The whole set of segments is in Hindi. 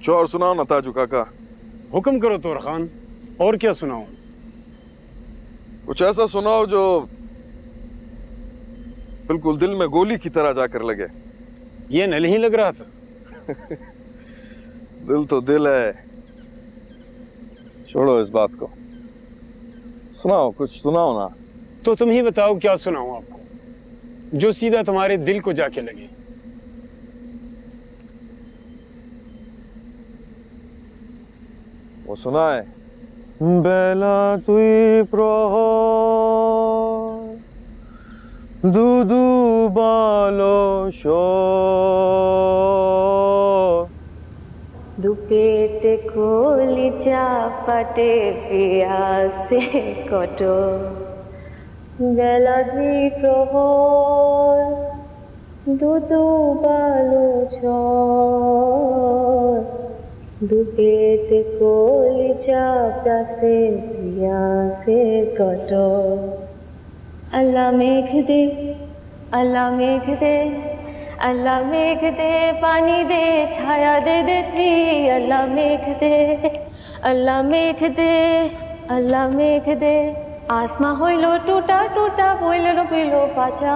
कुछ और सुनाओ ना ताजू काका। हुक्म करो तोर खान, और क्या सुनाओ? कुछ ऐसा सुनाओ जो बिल्कुल दिल में गोली की तरह जाकर लगे। ये नल ही लग रहा था। दिल तो दिल है, छोड़ो इस बात को। सुनाओ, कुछ सुनाओ ना। तो तुम ही बताओ क्या सुनाऊं आपको जो सीधा तुम्हारे दिल को जाके लगे। वो सुना है, बेला तुई प्रहर दूदू बालो शोर দুপেটে কলিজা পাটে পিয়াসে কত বেলা দুই প্রহর দুদু বালো ঝড় দুপেটে কলিজা প্যাসে পিয়াসে কত আল্লাহ মেঘ দে, আল্লাহ মেঘ দে, अल्लाह मेघ दे, पानी दे, छाया दे देती। अल्लाह मेघ दे, अल्लाह मेघ दे, अल्लाह मेघ दे। आसमा होइलो टूटा टूटा बोइलो रो बिलो पाचा,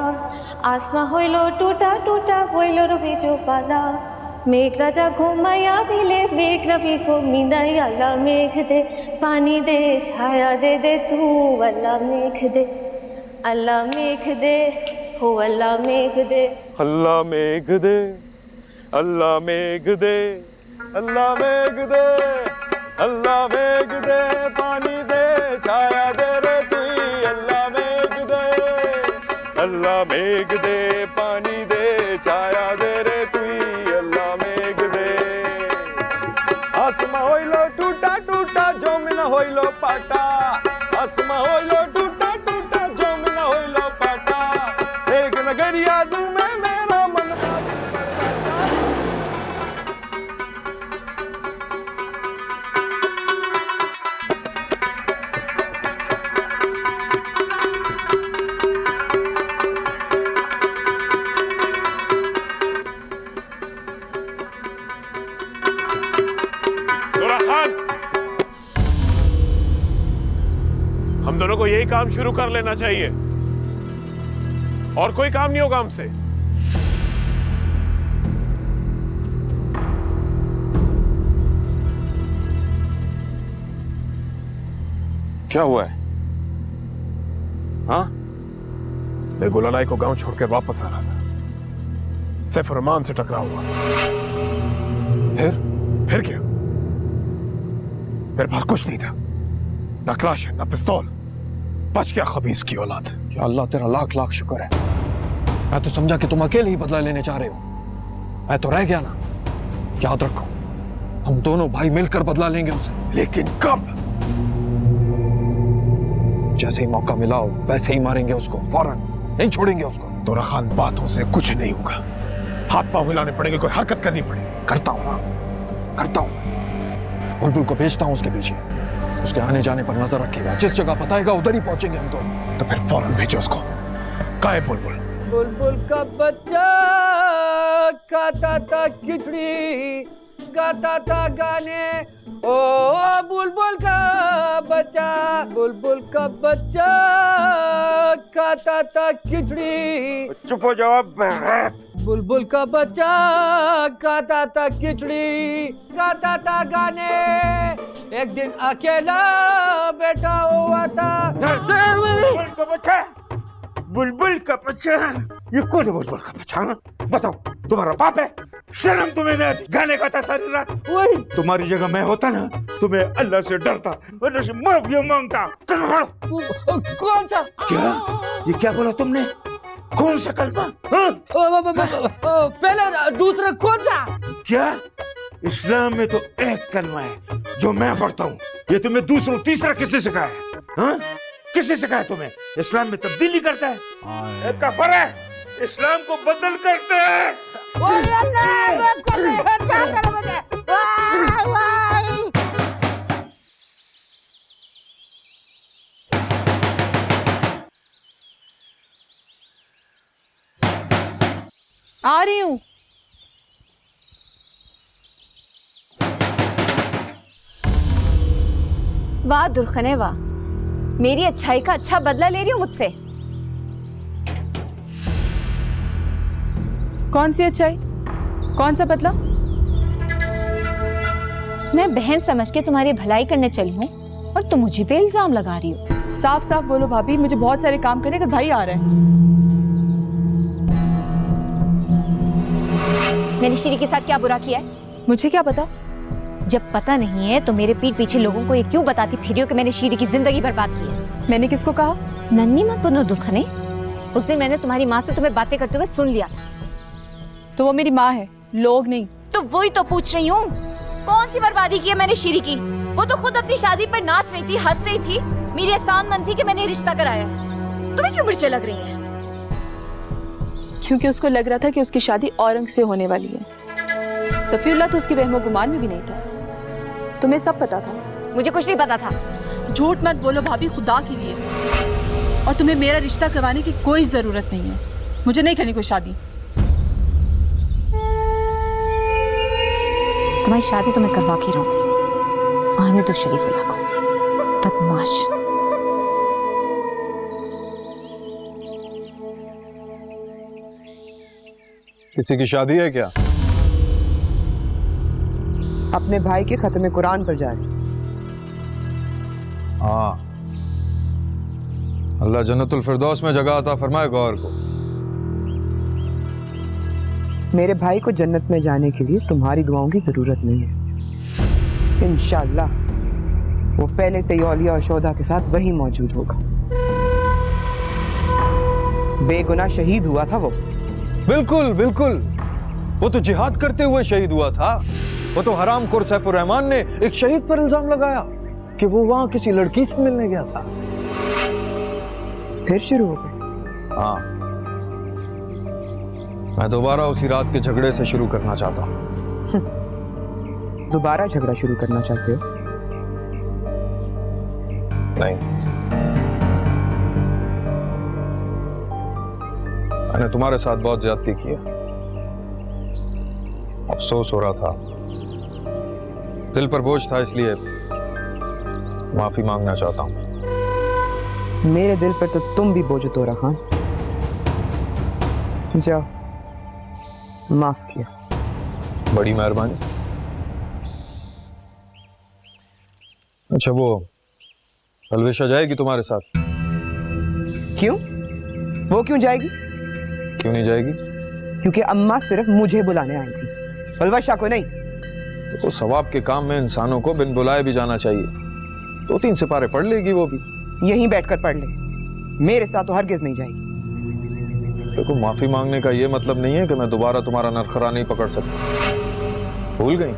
आसमा होइलो टूटा टूटा बोइलो रो बीजो पाला। मेघ राजा घुमाया बिले, मेघ रवि को मींदाई। अल्लाह मेघ दे, पानी दे, छाया दे दे तू। अल्लाह मेघ दे, अल्लाह मेघ दे, हो अल्लाह मेघ दे। अल्लाह मेघ दे, अल्लाह मेघ दे, अल्लाह मेघ दे, अल्लाह मेघ दे, पानी दे, छाया दे रे तू। अल्लाह मेघ दे, अल्लाह मेघ दे, पानी दे, छाया दे रे तू। अल्लाह मेघ दे। आसमा होइलो टूटा टूटा जमीन होइलो पाटा, आसमा होइलो टूटा टूटा जमीन होइलो पाटा। एक नगरिया दिल में मेरा मन खान, हम दोनों को यही काम शुरू कर लेना चाहिए और कोई काम नहीं होगा हमसे। क्या हुआ है? हाँ, मैं गुलालाई को गांव छोड़कर वापस आ रहा था, सैफ रहमान से टकरा हुआ। फिर क्या? मेरे पास कुछ नहीं था, ना क्लाश ना पिस्तौल। बच गया खबीस की औलाद। या अल्लाह तेरा लाख लाख शुक्र है। मैं तो समझा कि तुम अकेले ही बदला लेने चाह रहे हो। मैं तो रह गया ना। याद रखो, हम दोनों भाई मिलकर बदला लेंगे उसे। लेकिन कब? जैसे ही मौका मिला वैसे ही मारेंगे उसको, फौरन, नहीं छोड़ेंगे उसको। दोरा खान, बातों से कुछ नहीं होगा, हाथ पांव हिलाने पड़ेंगे, कोई हरकत करनी पड़ेगी। करता हूं ना, करता हूं। बुलबुल को भेजता हूं उसके पीछे, उसके आने जाने पर नजर रखेगा। जिस जगह बताएगा उधर ही पहुंचेंगे हम दोनों। तो फिर फौरन भेजो उसको। कहाँ है बुलबुल? बुलबुल का बच्चा खाता था खिचड़ी, गाता था गाने। ओ बुलबुल का बच्चा, बुलबुल का बच्चा खाता था खिचड़ी। चुप हो जाओ। बुलबुल का बच्चा खाता था खिचड़ी, गाता था गाने। एक दिन अकेला बैठा हुआ था। बुलबुल का बच्चा, बुलबुल का बच्चा, ये कौन है बुलबुल का बच्चा? बताओ, तुम्हारा बाप है? शर्म तुम्हें नहीं आती? गाने गाता सारी रात। वही तुम्हारी जगह मैं होता ना, तुम्हें अल्लाह से डरता, अल्लाह से माफी मांगता। कौन सा? क्या? ये क्या बोला तुमने? कौन सा कलमा? पहले दूसरा कौन सा? क्या? इस्लाम में तो एक कलमा है जो मैं पढ़ता हूँ। ये तुम्हें दूसरा तीसरा किसने सिखाया है? हाँ? किसने सिखाया तुम्हें? इस्लाम में तब्दीली करता है, एक काफिर है, इस्लाम को बदल करते हैं। आ रही हूं। वाह दुर्खने वाह, मेरी अच्छाई का अच्छा बदला ले रही हो मुझसे। कौन सी अच्छाई, कौन सा बदला? मैं बहन समझ के तुम्हारी भलाई करने चली हूँ और तुम मुझे पे इल्जाम लगा रही हो। साफ साफ बोलो भाभी, मुझे बहुत सारे काम करने का भाई आ रहा है। मैंने श्री के साथ क्या बुरा किया है? मुझे क्या पता? जब पता नहीं है तो मेरे पीठ पीछे लोगों को ये क्यों बताती फिरी हो कि मैंने श्री की जिंदगी बर्बाद की है? मैंने किसको कहा? नन्ही मत बनो दुर्खने, उस दिन मैंने तुम्हारी माँ से तुम्हें बातें करते हुए सुन लिया था। तो वो मेरी माँ है, लोग नहीं। तो वही तो पूछ रही हूँ, कौन सी बर्बादी की है मैंने श्री की? वो तो खुद अपनी शादी पर नाच रही थी, हंस रही थी, मेरी एहसान मंद थी कि मैंने रिश्ता कराया है। तुम्हें क्यों मिर्चें लग रही हैं? क्योंकि उसको लग रहा था कि उसकी शादी औरंग से होने वाली है। सफीउल्लाह तो उसके वहमो गुमान में भी नहीं था। तुम्हें सब पता था? मुझे कुछ नहीं पता था। झूठ मत बोलो भाभी, खुदा के लिए। और तुम्हें मेरा रिश्ता करवाने की कोई जरूरत नहीं है। मुझे नहीं करनी कोई शादी। तुम्हारी शादी तो मैं करवा के रहूंगी। आने दो शरीफुल्लाह को, बदमाश। किसी की शादी है क्या? अपने भाई के खत्म कुरान पर जा रही। हाँ, अल्लाह जन्नतुल फिरदौस में जगह अता फरमाए गौर को। मेरे भाई को जन्नत में जाने के लिए तुम्हारी दुआओं की जरूरत नहीं है। इंशाअल्लाह वो पहले से ही औलिया और शोधा के साथ वहीं मौजूद होगा। बेगुनाह शहीद हुआ था वो। बिल्कुल बिल्कुल, वो तो जिहाद करते हुए शहीद हुआ था। वो तो हराम खोर सैफुर रहमान ने एक शहीद पर इल्जाम लगाया कि वो वहां किसी लड़की से मिलने गया था। फिर शुरू हो गए। हाँ, मैं दोबारा उसी रात के झगड़े से शुरू करना चाहता हूँ। दोबारा झगड़ा शुरू करना चाहते हो? नहीं, मैंने तुम्हारे साथ बहुत ज्यादती की है। अफसोस हो रहा था, दिल पर बोझ था, इसलिए माफी मांगना चाहता हूं। मेरे दिल पर तो तुम भी बोझ तो रहा। जाओ, माफ किया। बड़ी मेहरबानी। अच्छा, वो अलविशा जाएगी तुम्हारे साथ? क्यों? वो क्यों जाएगी? क्यों नहीं जाएगी? क्योंकि अम्मा सिर्फ मुझे बुलाने आई थी, अलविशा को नहीं। तो सवाब के काम में इंसानों को बिन बुलाए भी जाना चाहिए। 2-3 सिपारे पढ़ लेगी वो भी। यहीं बैठकर पढ़ ले, मेरे साथ तो हरगिज नहीं जाएगी। देखो, माफी मांगने का ये मतलब नहीं है कि मैं दोबारा तुम्हारा नरखरा नहीं पकड़ सकता। भूल गई?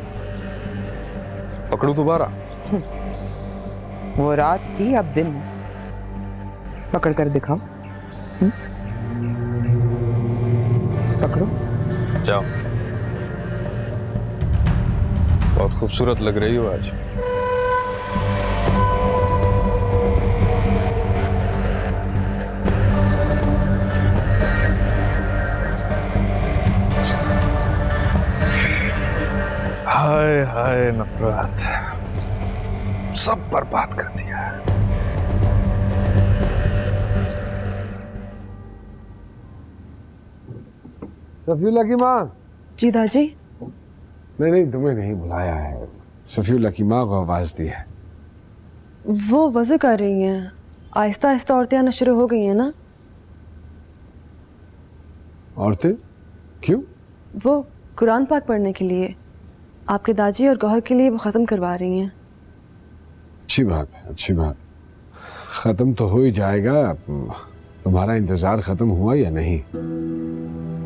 पकड़ू दोबारा? वो रात थी, अब दिन। पकड़ कर दिखाओ। पकड़ो। जाओ, बहुत खूबसूरत लग रही हो आज। हाय हाय, नफरत सब बर्बाद कर दिया है। सफीउल्लाह की माँ। जी दादी। नहीं, तुम्हें नहीं बुलाया है। सफीउल्लाह की माँ को आवाज दी है। वो वज़ू कर रही हैं। आहिस्ता आहिस्ता औरतें आना शुरू हो गई हैं ना। औरतें? क्यों? वो कुरान पाक पढ़ने के लिए, आपके दादी और गौहर के लिए वो ख़त्म करवा रही हैं। अच्छी बात है, अच्छी बात। ख़त्म तो हो ही जाएगा। तुम्हारा इंतज़ार ख़त्म हुआ या नहीं?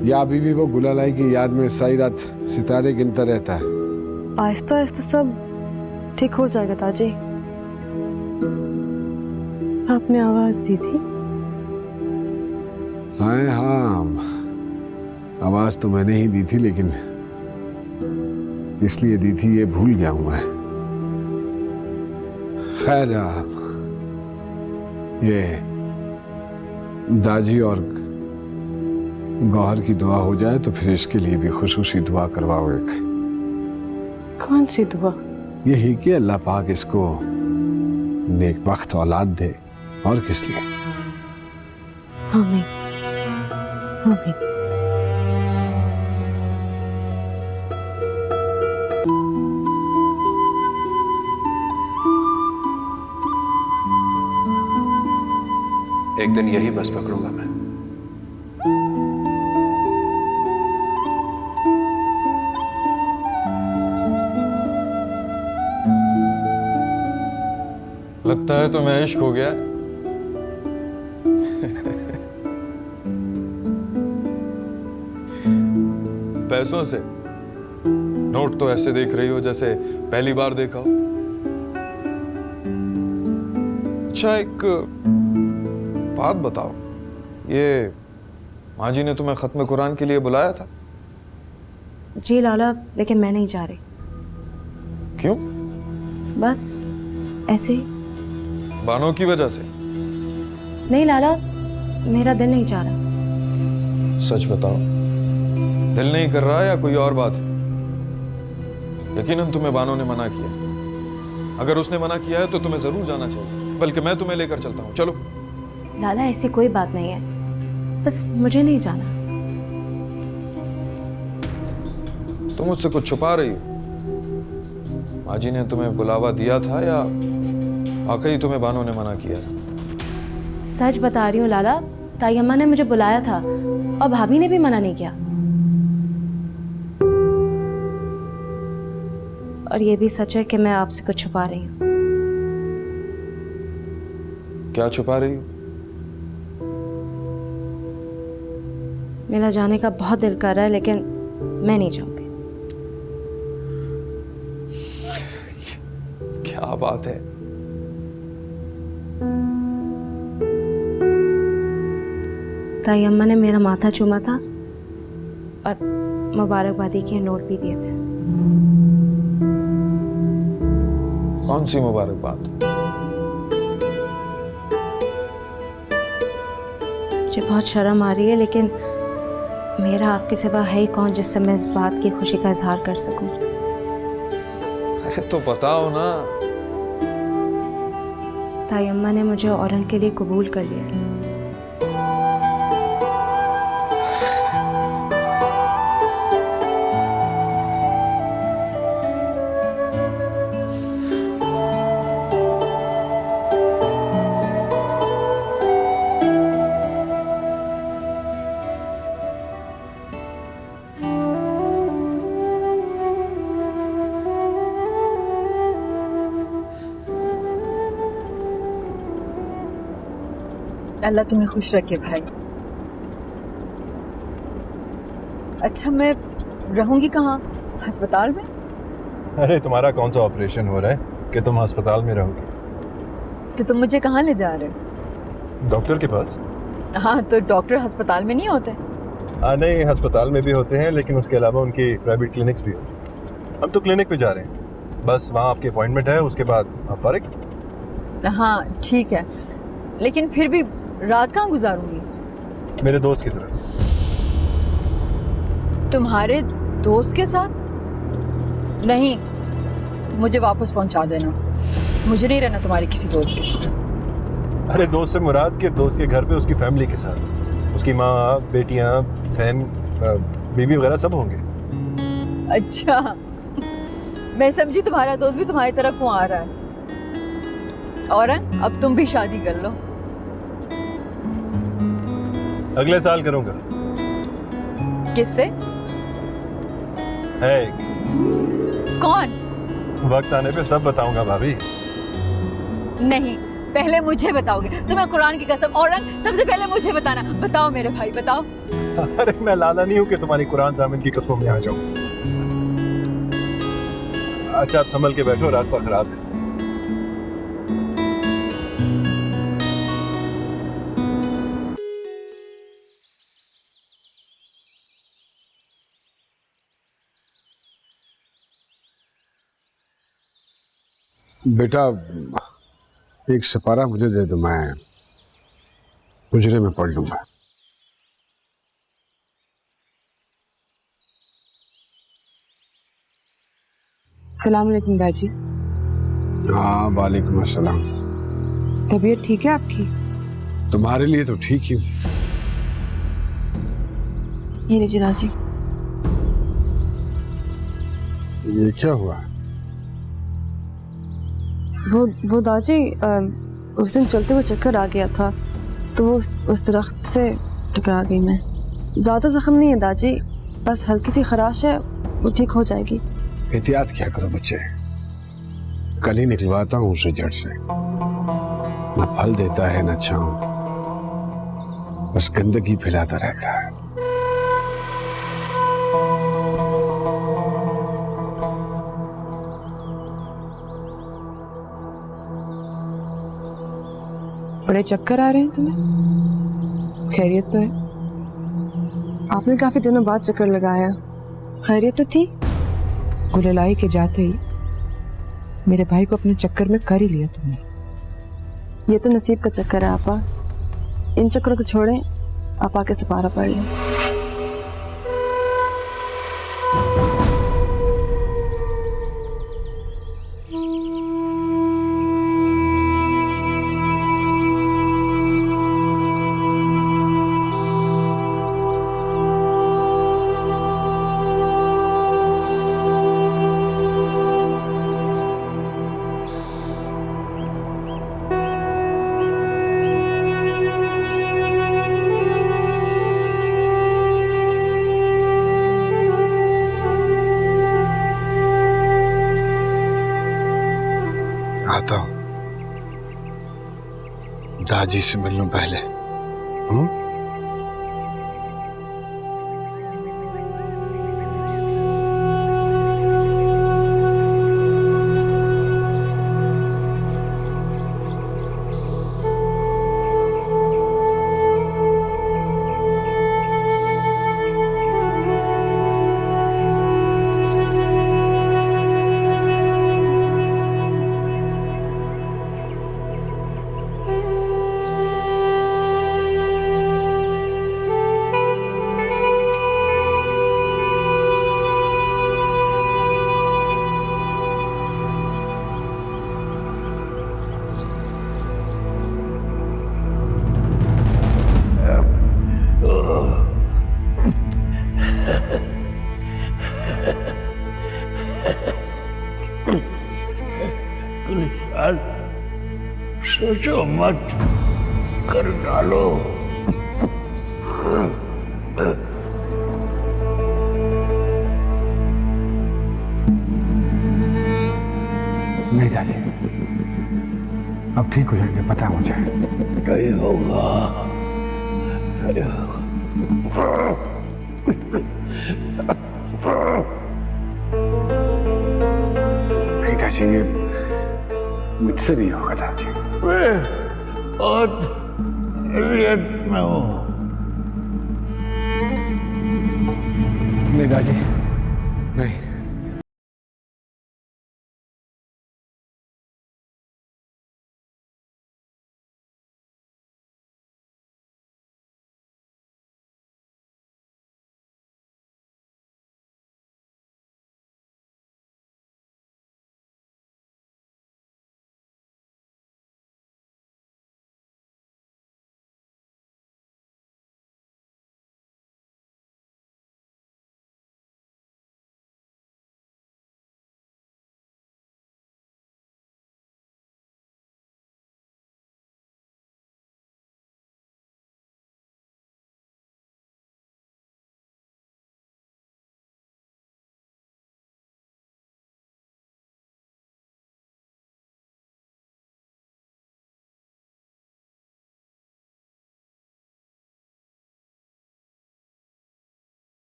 या अभी भी वो गुलालाई की याद में सारी रात सितारे गिनता रहता है? आहिस्ता आहिस्ता सब ठीक हो जाएगा ताजी। आपने आवाज़ दी थी। हाँ, आवाज़ तो मैंने ही दी थी, लेकिन इसलिए दी थी ये भूल गया हूं मैं। खैर, ये दाजी और गौहर की दुआ हो जाए तो फिर इसके लिए भी खुशूसी दुआ करवाओ एक। कौन सी दुआ? यही कि अल्लाह पाक इसको नेकबख्त औलाद दे, और किस लिए। आमीन आमीन। एक दिन यही बस पकड़ूंगा मैं। लगता है तुम्हें इश्क हो गया। पैसों से नोट तो ऐसे देख रही हो जैसे पहली बार देखा हो। अच्छा, एक बात बताओ, ये माँ जी ने तुम्हें खत्म कुरान के लिए बुलाया था? जी लाला, लेकिन मैं नहीं जा रही। क्यों? बस ऐसे ही। बानों की वजह से? नहीं लाला, मेरा दिल नहीं चाह रहा। सच बताओ, दिल नहीं कर रहा या कोई और बात है? यकीनन तुम्हें बानों ने मना किया। अगर उसने मना किया है तो तुम्हें जरूर जाना चाहिए, बल्कि मैं तुम्हें लेकर चलता हूँ। चलो। लाला, ऐसी कोई बात नहीं है, बस मुझे नहीं जाना। तुम मुझसे कुछ छुपा रही हो? माँ जी ने तुम्हें बुलावा दिया था या वाकई तुम्हें बानों ने मना किया? सच बता रही हूँ लाला, ताई अम्मा ने मुझे बुलाया था और भाभी ने भी मना नहीं किया। और ये भी सच है कि मैं आपसे कुछ छुपा रही हूँ। क्या छुपा रही हो? मेरा जाने का बहुत दिल कर रहा है, लेकिन मैं नहीं जाऊंगी। क्या बात है? ताई अम्मा ने मेरा माथा चूमा था और मुबारकबादी के नोट भी दिए थे। कौन सी मुबारकबाद? मुझे बहुत शर्म आ रही है, लेकिन मेरा आपके सिवा है ही कौन जिससे मैं इस बात की खुशी का इजहार कर सकूं। अरे तो बताओ ना। ताई अम्मा ने मुझे औरंग के लिए कबूल कर लिया। अल्लाह तुम्हें खुश रखे भाई। अच्छा, मैं रहूंगी कहाँ? अस्पताल में? अरे तुम्हारा कौन सा ऑपरेशन हो रहा है कि तुम अस्पताल में रहोगे? तो तुम मुझे कहाँ ले जा रहे हो? डॉक्टर के पास। हाँ, तो डॉक्टर अस्पताल में नहीं होते? नहीं, अस्पताल में भी होते हैं, लेकिन उसके अलावा उनकी प्राइवेट क्लिनिक्स भी होते हैं। हम तो क्लिनिक पे जा रहे हैं, बस वहाँ आपकी अपॉइंटमेंट है, उसके बाद आप फारिग। हाँ ठीक है, लेकिन फिर भी रात कहाँ गुजारूंगी? मेरे दोस्त की तरफ। तुम्हारे दोस्त के साथ? नहीं, मुझे वापस पहुंचा देना। मुझे नहीं रहना तुम्हारे किसी दोस्त के साथ। अरे दोस्त से मुराद के दोस्त के घर पे उसकी फैमिली के साथ, उसकी माँ, बेटियाँ, बहन, बीवी वगैरह सब होंगे। अच्छा, मैं समझी तुम्हारा दोस्त भी तुम्हारी तरह क्यों आ रहा है। और अब तुम भी शादी कर लो। अगले साल करूंगा। किससे? है कौन? वक्त आने पे सब बताऊंगा भाभी। नहीं, पहले मुझे बताओगे। तुम्हें कुरान की कसम, और सबसे पहले मुझे बताना। बताओ मेरे भाई, बताओ। अरे मैं लाला नहीं हूँ कि तुम्हारी कुरान जामिन की कसमों में आ जाऊं। अच्छा, आप संभल के बैठो, रास्ता खराब है। बेटा, एक सिपारा मुझे दे दो, मैं हुजरे में पढ़ लूंगा। सलाम अलैकुम दादी। हाँ, वालेकुम अस्सलाम। तबीयत ठीक है आपकी? तुम्हारे लिए तो ठीक ही हूँ। ये लीजिए दादी। ये क्या हुआ? वो दादी उस दिन चलते हुए चक्कर आ गया था, तो उस दरख्त से टकरा गई मैं। ज़्यादा जख्म नहीं है दादी, बस हल्की सी खराश है, वो ठीक हो जाएगी। एहतियात क्या करो बच्चे, कल ही निकलवाता हूँ उसे जड़ से। न फल देता है न छांव, बस गंदगी फैलाता रहता है। बड़े चक्कर आ रहे हैं तुम्हें? खैरियत तो है? आपने काफी दिनों बाद चक्कर लगाया, खैरियत तो थी? गुललाई के जाते ही मेरे भाई को अपने चक्कर में कर ही लिया तुमने। ये तो नसीब का चक्कर है आपा। इन चक्करों को छोड़ें, आप आके सपारा पढ़ लें। आता हूँ, दादी से मिल लूं पहले। सोचो मत, कर डालो। नहीं दादी, अब ठीक हो जाएंगे, पता है मुझे। नहीं होगा, नहीं होगा। नहीं दादी, ये मुझसे नहीं होगा दादी। मैं बहुत अलियत में हूँ। नहीं दादी, नहीं।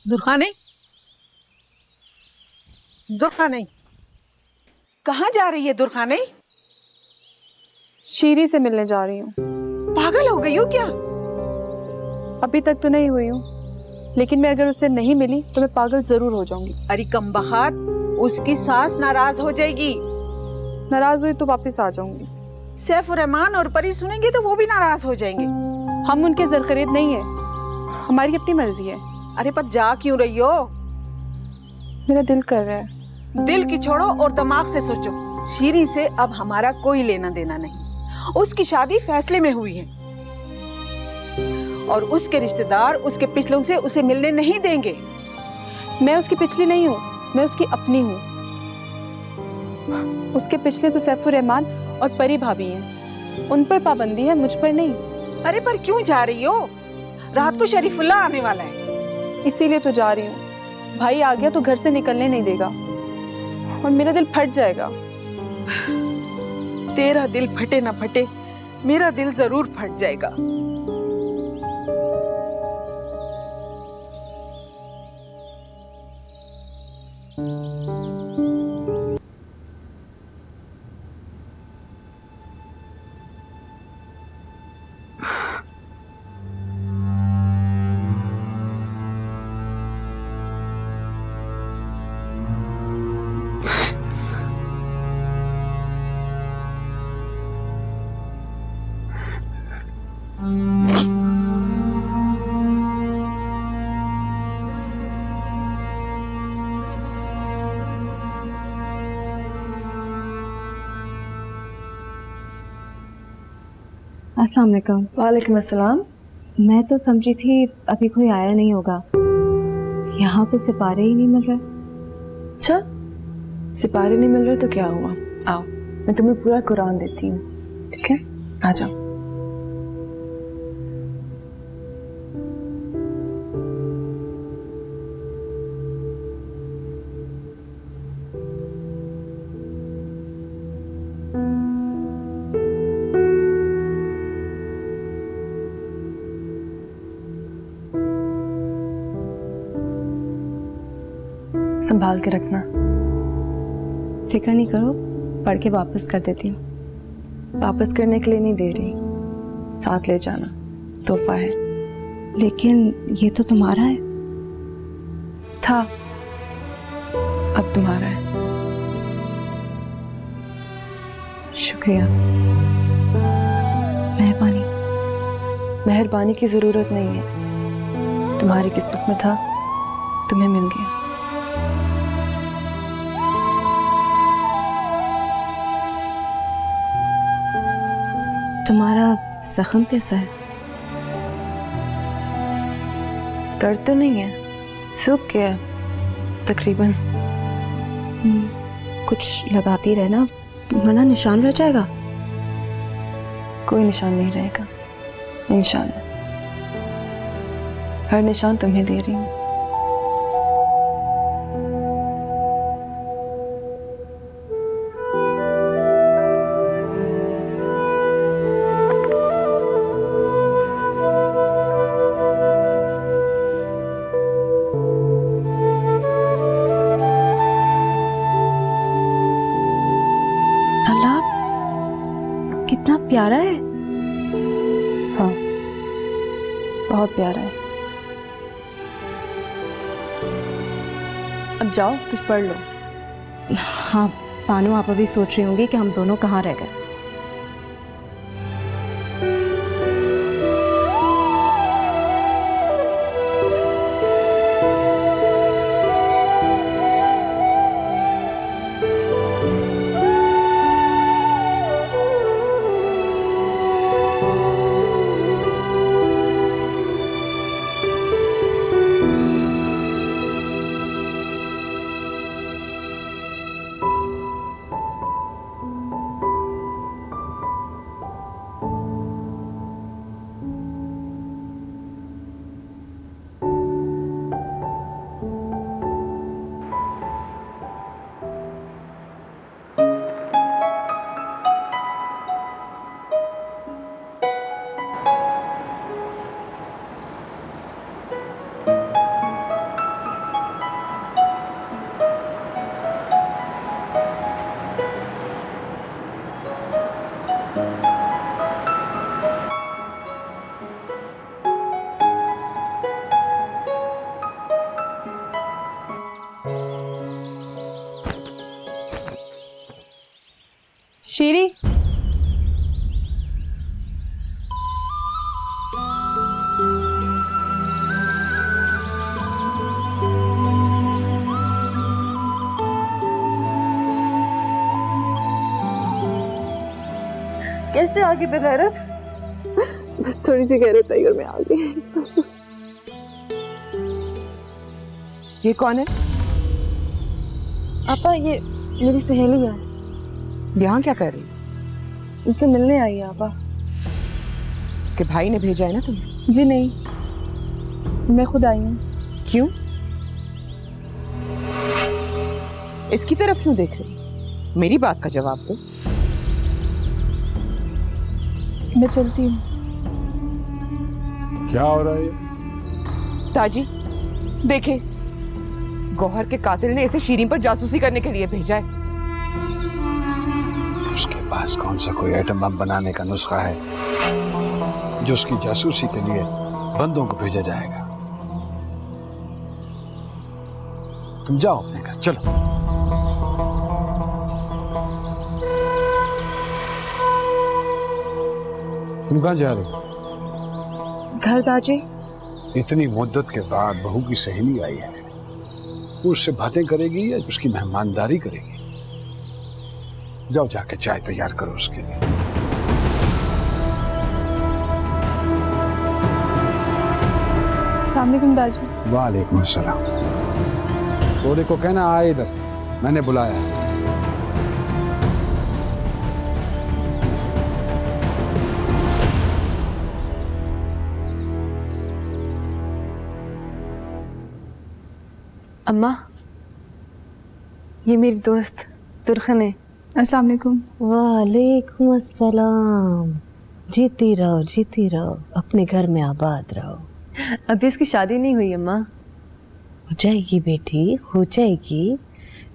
दुर्खानी, दुर्खानी, कहाँ जा रही है दुर्खानी? शीरी से मिलने जा रही हूँ। पागल हो गई हो क्या? अभी तक तो नहीं हुई हूँ, लेकिन मैं अगर उससे नहीं मिली तो मैं पागल जरूर हो जाऊंगी। अरे कमबख्त, उसकी सास नाराज हो जाएगी। नाराज हुई तो वापस आ जाऊंगी। सैफ रहमान और परी सुनेंगे तो वो भी नाराज हो जाएंगे। हम उनके ज़र-ख़रीद नहीं है, हमारी अपनी मर्जी है। अरे पर जा क्यों रही हो? मेरा दिल कर रहा है। दिल की छोड़ो और दिमाग से सोचो। शीरी से अब हमारा कोई लेना देना नहीं। उसकी शादी फैसले में हुई है और उसके रिश्तेदार उसके पिछलों से उसे मिलने नहीं देंगे। मैं उसकी पिछली नहीं हूँ, मैं उसकी अपनी हूँ। उसके पिछले तो सैफुर रहमान और परी भाभी हैं, उन पर पाबंदी है, मुझ पर नहीं। अरे पर क्यों जा रही हो? रात को शरीफुल्ला आने वाला है। इसीलिए तो जा रही हूँ। भाई आ गया तो घर से निकलने नहीं देगा और मेरा दिल फट जाएगा। तेरा दिल फटे ना फटे, मेरा दिल जरूर फट जाएगा। अस्सलाम वालेकुम। वालेकुम अस्सलाम। मैं तो समझी थी अभी कोई आया नहीं होगा, यहाँ तो सिपारे ही नहीं मिल रहे। अच्छा, सिपारे नहीं मिल रहे तो क्या हुआ? आओ, मैं तुम्हें पूरा कुरान देती हूँ, ठीक है? आ जाओ। संभाल के रखना। फिक्र नहीं करो, पढ़ के वापस कर देती हूँ। वापस करने के लिए नहीं दे रही, साथ ले जाना, तोहफा है। लेकिन ये तो तुम्हारा है। था, अब तुम्हारा है। शुक्रिया, मेहरबानी। मेहरबानी की जरूरत नहीं है, तुम्हारी किस्मत में था, तुम्हें मिल गया। तुम्हारा जख्म कैसा है? दर्द तो नहीं है, सूख गया तकरीबन। कुछ लगाती रहना वरना निशान रह जाएगा। कोई निशान नहीं रहेगा इंशाल्लाह। हर निशान तुम्हें दे रही हूँ। कितना प्यारा है। हाँ, बहुत प्यारा है। अब जाओ कुछ पढ़ लो। हाँ, पानू आप अभी सोच रही होंगी कि हम दोनों कहाँ रह गए। से आगे बेगैरत। बस थोड़ी सी गैरत आई और मैं आ गई। ये कौन है? आपा ये मेरी सहेली है। यहाँ क्या कर रही? मुझसे मिलने आई है आपा। इसके भाई ने भेजा है ना तुम्हें? जी नहीं, मैं खुद आई हूँ। क्यों? इसकी तरफ क्यों देख रही? मेरी बात का जवाब दो। मैं चलती हूँ। क्या हो रहा है? ताजी देखे, गौहर के कातिल ने इसे शीरीन पर जासूसी करने के लिए भेजा है। उसके पास कौन सा कोई आइटम बम बनाने का नुस्खा है जो उसकी जासूसी के लिए बंदों को भेजा जाएगा? तुम जाओ अपने घर, चलो। तुम कहाँ जा रहे हो? घर दाजी। इतनी मुद्दत के बाद बहू की सहेली आई है, वो उससे बातें करेगी या उसकी मेहमानदारी करेगी? जाओ जाके चाय तैयार करो उसके लिए। अस्सलाम वालेकुम दाजी। वालेकुम अस्सलाम। तोड़े को कहना आए इधर, मैंने बुलाया है। अम्मा, ये मेरी दोस्त तुरखन है। अस्सलाम वालेकुम। वालेकुम अस्सलाम। जीती रहो, जीती रहो, अपने घर में आबाद रहो। अभी इसकी शादी नहीं हुई अम्मा। हो जाएगी बेटी, हो जाएगी।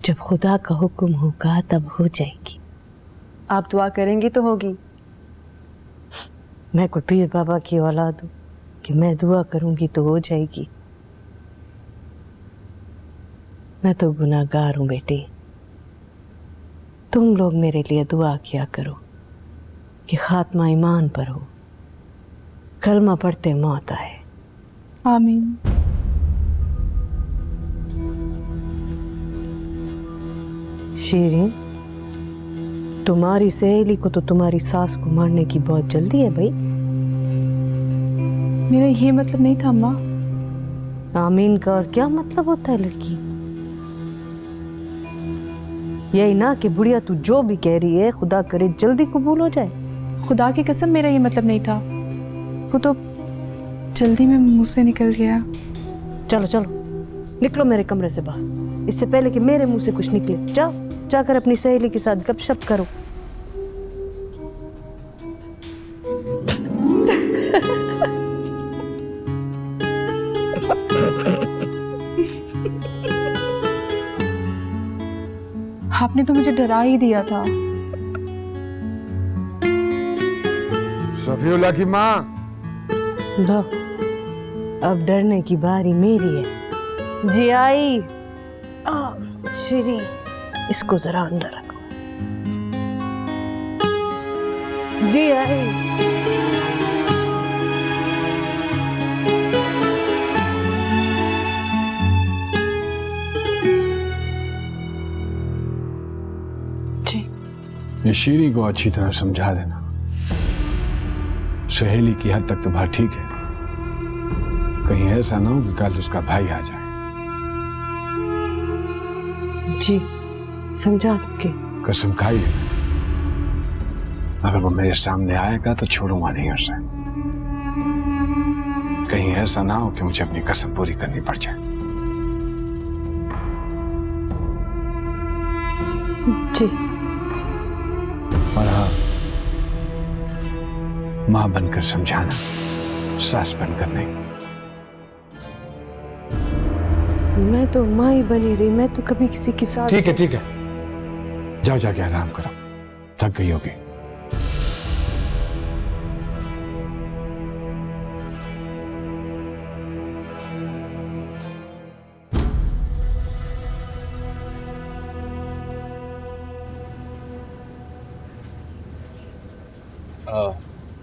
जब खुदा का हुक्म होगा तब हो जाएगी। आप दुआ करेंगी तो होगी। मैं कोई पीर बाबा की औलाद हूँ कि मैं दुआ करूंगी तो हो जाएगी? मैं तो गुनाहगार हूँ बेटी। तुम लोग मेरे लिए दुआ किया करो कि खात्मा ईमान पर हो, कलमा पढ़ते मौत आए। आमीन। शीरीन, तुम्हारी सहेली को तो तुम्हारी सास को मारने की बहुत जल्दी है भाई। मेरा ये मतलब नहीं था अम्मा। आमीन का और क्या मतलब होता है लड़की? यही ना कि बुढ़िया तू जो भी कह रही है खुदा करे जल्दी कबूल हो जाए। खुदा की कसम मेरा ये मतलब नहीं था, वो तो जल्दी में मुंह से निकल गया। चलो चलो निकलो मेरे कमरे से बाहर, इससे पहले कि मेरे मुंह से कुछ निकले। जाओ जाकर अपनी सहेली के साथ गपशप करो। आपने तो मुझे डरा ही दिया था। सफीउल्लाह की माँ, लो अब डरने की बारी मेरी है। जी आई। श्री, इसको जरा अंदर रखो। जी आई। ये शीरी को अच्छी तरह समझा देना। सहेली की हद तक तो बात ठीक है, कहीं ऐसा ना हो कि कल उसका भाई आ जाए। जी समझा दूंगी। कसम खाई है, अगर वो मेरे सामने आएगा तो छोड़ूंगा नहीं उसे। कहीं ऐसा ना हो कि मुझे अपनी कसम पूरी करनी पड़ जाए। जी। और हाँ, मां बनकर समझाना, सास बनकर नहीं। मैं तो माँ ही बनी रही, मैं तो कभी किसी के साथ। ठीक है ठीक है, जाओ जाके आराम करो, थक गई होगी।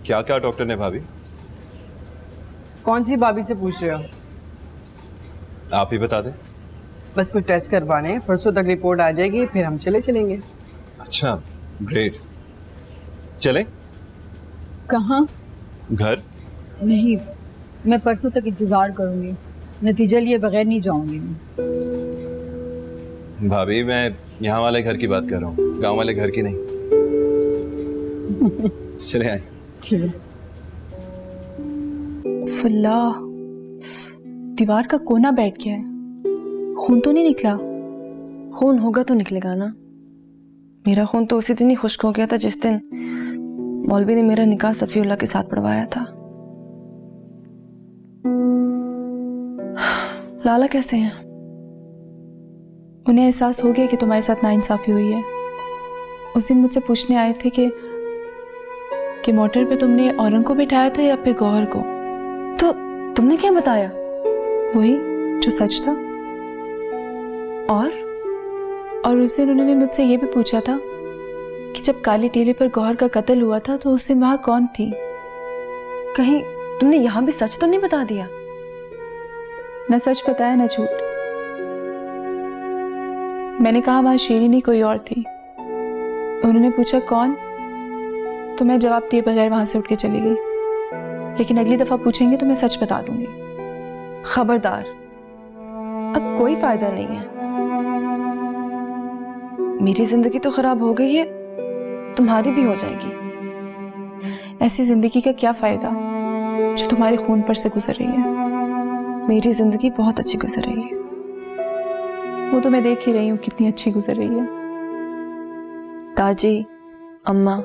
क्या क्या डॉक्टर ने भाभी? कौन सी भाभी से पूछ रहे हो? आप ही बता दें। बस कुछ टेस्ट करवाने, परसों तक रिपोर्ट आ जाएगी, फिर हम चलेंगे। अच्छा, ग्रेट। चलें? कहाँ? घर। नहीं, मैं परसों तक इंतज़ार करूँगी। नतीजा लिए बगैर नहीं जाऊँगी मैं। भाभी, मैं यहाँ वाले घर की बात कर रहा हूँ, गांव वाले घर की नहीं। चले आए। ठीक है। फुल्ला, दीवार का कोना बैठ गया है। खून तो नहीं निकला? खून होगा तो निकलेगा ना। मेरा खून तो उसी दिन ही खुश्क हो गया था जिस दिन मौलवी ने मेरा निकाह सफीउल्लाह के साथ पढ़वाया था। लाला कैसे हैं? उन्हें एहसास हो गया कि तुम्हारे साथ नाइंसाफी हुई है। उस दिन मुझसे पूछने आए थे कि मोटर पे तुमने औरंग को बिठाया था या फिर गौहर को। तो तुमने क्या बताया? वही जो सच था। और उस दिन उन्होंने मुझसे ये भी पूछा था कि जब काली टीले पर गौहर का कत्ल हुआ था तो उस दिन वहां कौन थी। कहीं तुमने यहां भी सच तो नहीं बता दिया? न सच बताया न झूठ। मैंने कहा वहां शेरी नहीं कोई और थी। उन्होंने पूछा कौन, तो मैं जवाब दिए बगैर वहां से उठ के चली गई। लेकिन अगली दफा पूछेंगे तो मैं सच बता दूंगी। खबरदार, अब कोई फायदा नहीं है। मेरी जिंदगी तो खराब हो गई है, तुम्हारी भी हो जाएगी। ऐसी जिंदगी का क्या फायदा जो तुम्हारे खून पर से गुजर रही है। मेरी जिंदगी बहुत अच्छी गुजर रही है। वो तो मैं देख ही रही हूँ कितनी अच्छी गुजर रही है। ताजी, अम्मा,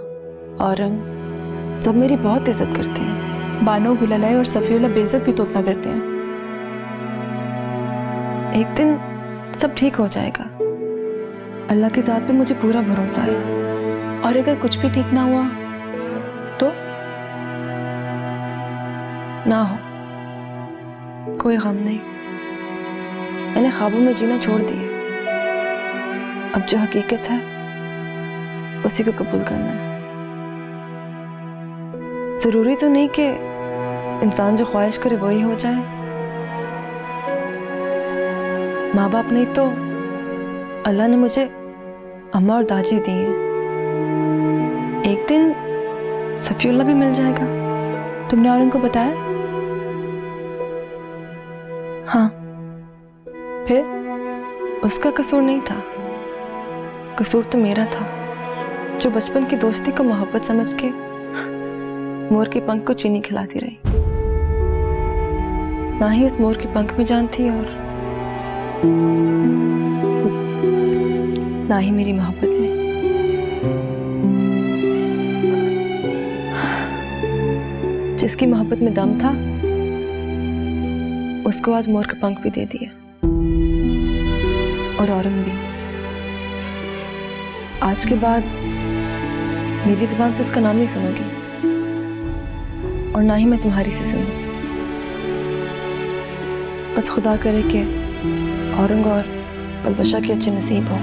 औरंग सब मेरी बहुत इज्जत करते हैं। बानो, गुलालाई और सफीउल्लाह बेइज्जत भी तो उतना करते हैं। एक दिन सब ठीक हो जाएगा। अल्लाह की ज़ात पे मुझे पूरा भरोसा है। और अगर कुछ भी ठीक ना हुआ तो? ना हो, कोई गम नहीं। मैंने ख्वाबों में जीना छोड़ दिया। अब जो हकीकत है उसी को कबूल करना है। जरूरी तो नहीं कि इंसान जो ख्वाहिश करे वही हो जाए। माँ बाप नहीं तो अल्लाह ने मुझे अम्मा और दादी दी है। एक दिन सफीउल्लाह भी मिल जाएगा। तुमने औरंग को बताया? हाँ। फिर? उसका कसूर नहीं था, कसूर तो मेरा था, जो बचपन की दोस्ती को मोहब्बत समझ के मोर के पंख को चीनी खिलाती रही। ना ही उस मोर के पंख में जान थी और ना ही मेरी मोहब्बत में। जिसकी मोहब्बत में दम था उसको आज मोर का पंख भी दे दिया। और औरंग भी। आज के बाद मेरी जुबान से उसका नाम नहीं सुनोगी और ना ही मैं तुम्हारी से सुनूं। बस खुदा करे कि औरंग और बलबशा के अच्छे नसीब हो।